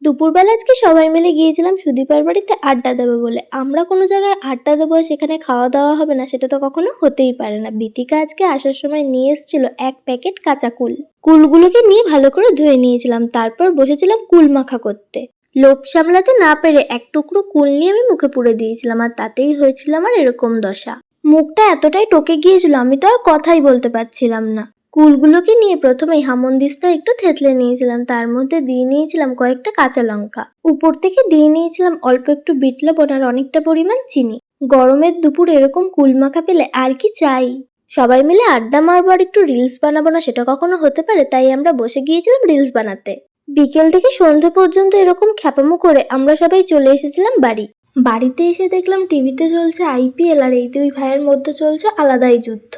দুপুরবেলা আজকে সবাই মিলে গিয়েছিলাম সুদীপার বাড়িতে আড্ডা দেবো বলে। আমরা কোনো জায়গায় আড্ডা দেবো সেখানে খাওয়া দাওয়া হবে না, সেটা তো কখনো হতেই পারে না। বিথিকা আজকে আসার সময় নিয়ে এসেছিল 1 প্যাকেট কাঁচা কুল। কুলগুলোকে নিয়ে ভালো করে ধুয়ে নিয়েছিলাম, তারপর বসেছিলাম কুল মাখা করতে। লোভ সামলাতে না পেরে এক টুকরো কুল নিয়ে আমি মুখে পুরে দিয়েছিলাম, আর তাতেই হয়েছিল আমার এরকম দশা। মুখটা এতটাই টকে গিয়েছিল আমি তো আর কথাই বলতে পারছিলাম না। কুলগুলোকে নিয়ে প্রথমেই হামনদিস্তা একটু থেতলে নিয়েছিলাম, তার মধ্যে দিয়ে নিয়েছিলাম কয়েকটা কাঁচা লঙ্কা, উপর থেকে দিয়ে নিয়েছিলাম অল্প একটু বিট লবণ আর অনেকটা পরিমাণ চিনি। গরমের দুপুর এরকম কুল মাখা পেলে আর কি চাই। সবাই মিলে আড্ডা মারবো আর একটু রিলস বানাবো না, সেটা কখনো হতে পারে? তাই আমরা বসে গিয়েছিলাম রিলস বানাতে। বিকেল থেকে সন্ধ্যে পর্যন্ত এরকম খ্যাপামো করে আমরা সবাই চলে এসেছিলাম বাড়ি। বাড়িতে এসে দেখলাম টিভিতে চলছে IPL, আর এই দুই ভাইয়ের মধ্যে চলছে আলাদাই যুদ্ধ।